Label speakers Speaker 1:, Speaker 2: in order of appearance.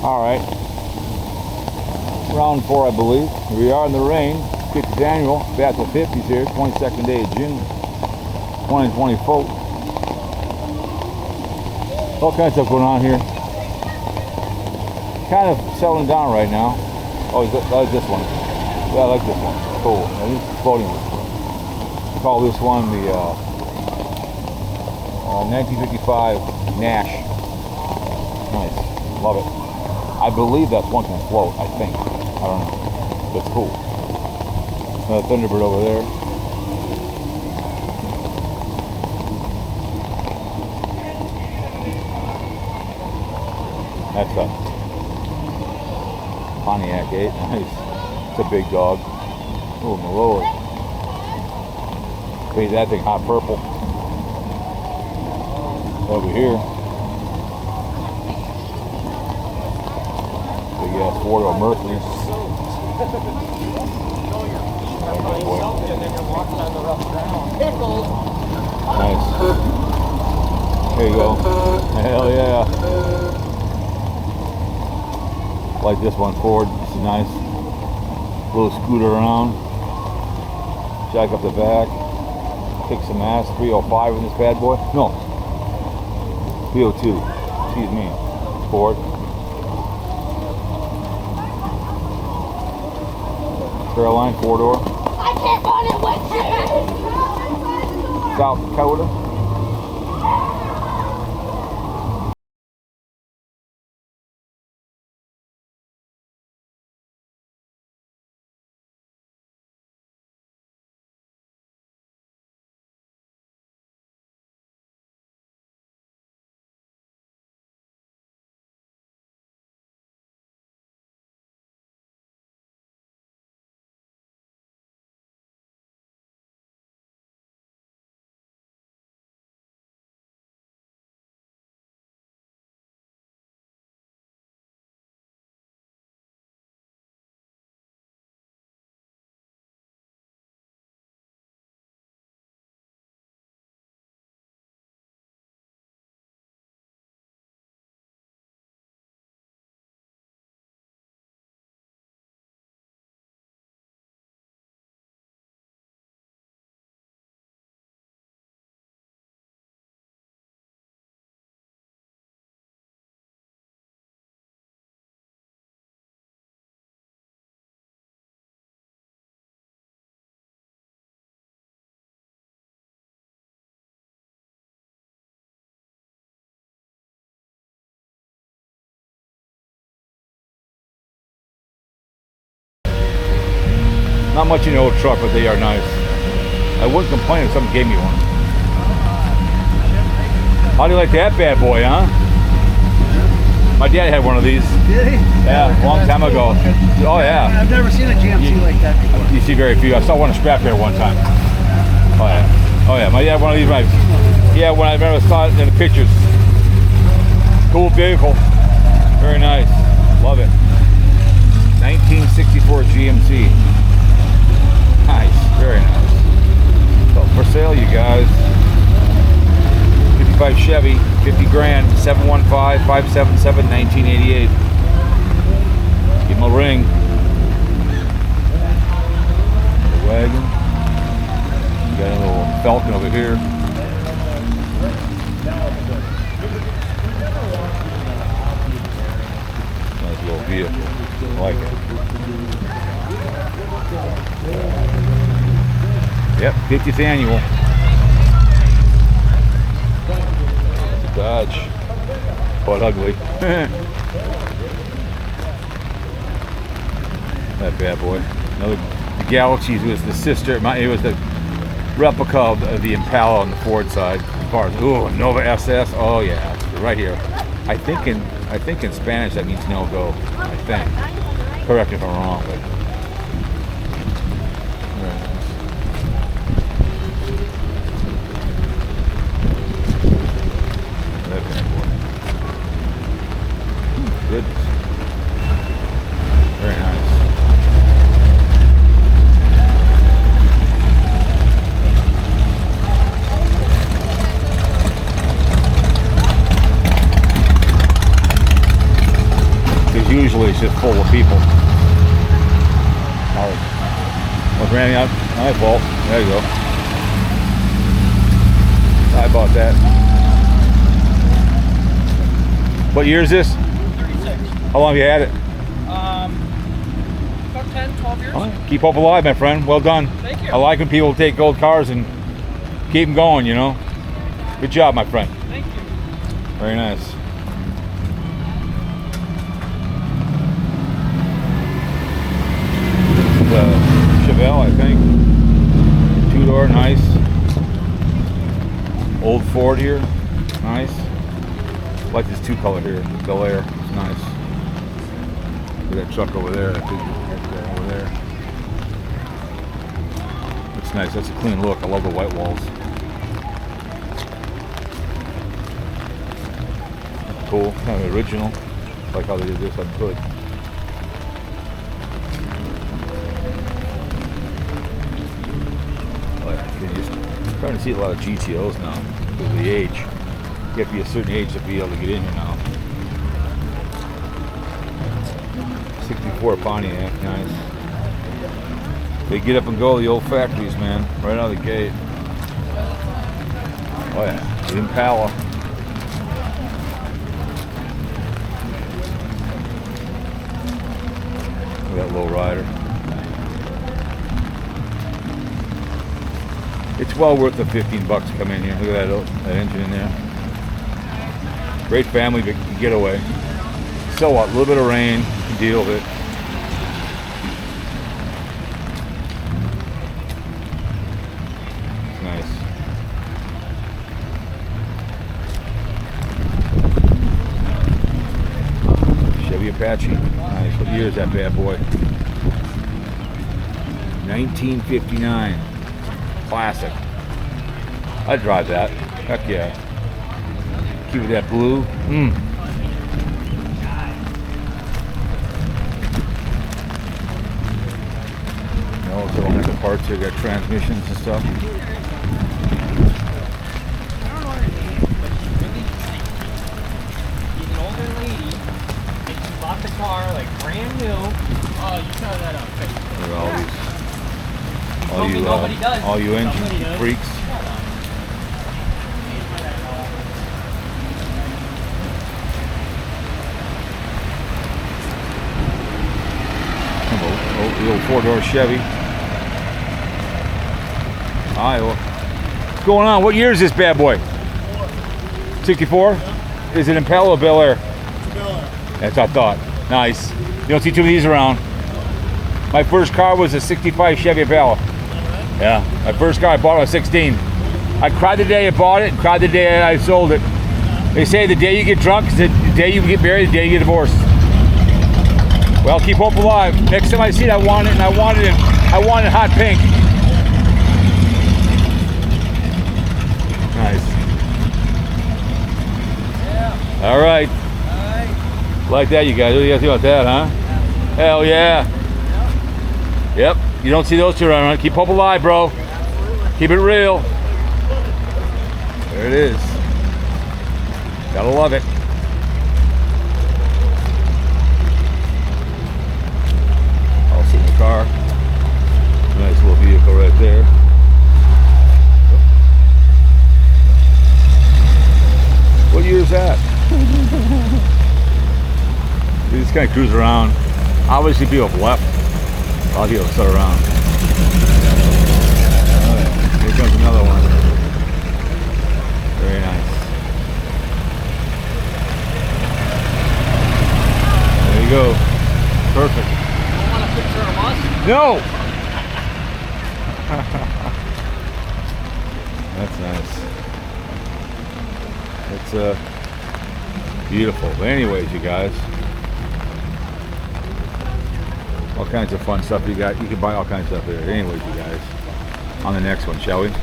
Speaker 1: Alright. Round 4, I believe. Here we are in the rain. 50th annual. Back to 50s here. 22nd day of June 2024. All kinds of stuff going on here. Kind of settling down right now. Oh, I like this one. Yeah, I like this one. Cool. I think it's floating one. Call this one the 1955 Nash. Nice. Love it. I believe that's one can float, I think. I don't know. That's cool. Another Thunderbird over there. That's a Pontiac 8. Nice. It's a big dog. Oh my lord. Paint that thing hot purple. Over here. Big ass 4-door Mercury. Nice. There you go. Hell yeah. Like this one, Ford. This is nice. Little scooter around. Jack up the back. Kick some ass. 305 in this bad boy. No. 302. Excuse me. Ford. Caroline 4-door.
Speaker 2: I can't run it with you.
Speaker 1: South Dakota. Not much in the old truck, but they are nice. I wouldn't complain if someone gave me one. How do you like that bad boy, huh? My dad had one of these.
Speaker 3: Did he?
Speaker 1: Yeah, a long time ago. Oh yeah.
Speaker 3: I've never seen a GMC like that before.
Speaker 1: You see very few. I saw one in scrap here one time. Oh yeah. Oh yeah. My dad had one of these. Yeah, when I remember saw it in the pictures. Cool vehicle. Very nice. Love it. 1964 GMC. Nice, very nice. So for sale, you guys. 55 Chevy, 50 grand, 715-577-1988. Give him a ring. The wagon. Got a little Falcon over here. Nice little vehicle. I like it. Yep, 50th annual. It's a Dodge. Quite ugly. That bad boy. Another the Galaxy was the sister. It was the replica of the Impala on the Ford side. As far as Nova SS. Oh yeah, right here. I think in Spanish that means no go. I think. Correct me if I'm wrong, but. Goodness. Very nice. because usually it's just full of people. Was Randy out? My fault. There you go. Sorry about that. What year is this?
Speaker 4: 36.
Speaker 1: How long have you had it?
Speaker 4: About 10, 12 years.
Speaker 1: All right. Keep hope alive, my friend. Well done.
Speaker 4: Thank you.
Speaker 1: I like when people take old cars and keep them going, you know. Good job, my friend.
Speaker 4: Thank you.
Speaker 1: Very nice. Chevelle, I think. Two-door, nice. Old Ford here, nice. Like this two-color here, Bel Air, it's nice. Look at that truck over there, that big guy over there. It's nice. That's a clean look. I love the white walls. Cool, kind of original. Like how they did this on the hood. I'm starting to see a lot of GTOs now because of the age. You have to be a certain age to be able to get in here now. 64 Pontiac, nice. They get up and go, the old factories, man, right out of the gate. Oh yeah, the Impala. Look at that low rider. It's well worth the 15 bucks to come in here. Look at that engine in there. Great family getaway. So what? A little bit of rain, you can deal with it. Nice. Chevy Apache. Nice. What year is that bad boy? 1959. Classic. I'd drive that. Heck yeah. Keep it that blue. No, it's all the parts here. Got transmissions and stuff.
Speaker 4: I don't know her name, but she's really nice. She's an older lady, and she bought the car like brand new. Oh, you saw that on Facebook.
Speaker 1: Look at all these.
Speaker 4: Nobody does.
Speaker 1: All you engine
Speaker 4: Somebody does.
Speaker 1: freaks. The old four-door Chevy. Iowa. What's going on? What year is this bad boy? 64? Is it Impala or Bel Air?
Speaker 5: Bel Air.
Speaker 1: That's what I thought. Nice. You don't see too many of these around. My first car was a 65 Chevy Impala. Yeah, my first car I bought when I was 16. I cried the day I bought it and cried the day I sold it. They say the day you get drunk is the day you get married, the day you get divorced. Well, keep hope alive. Next time I see it, I want it, and I want it hot pink. Nice.
Speaker 4: Yeah.
Speaker 1: All right.
Speaker 4: All right.
Speaker 1: Like that, you guys. What do you guys think about that, huh? Hell yeah. Yep. You don't see those two around. Keep hope alive, bro. Keep it real. There it is. Gotta love it. I'll sit in the car. Nice little vehicle right there. What year is that? You just kind of cruise around. Obviously people have left. A lot of people sit around. Alright, here comes another one. Very nice. There you go. Perfect.
Speaker 4: You want a picture of us?
Speaker 1: No! That's nice. It's beautiful. But anyways, you guys. All kinds of fun stuff you got. You can buy all kinds of stuff here. Anyways, you guys. On the next one, shall we?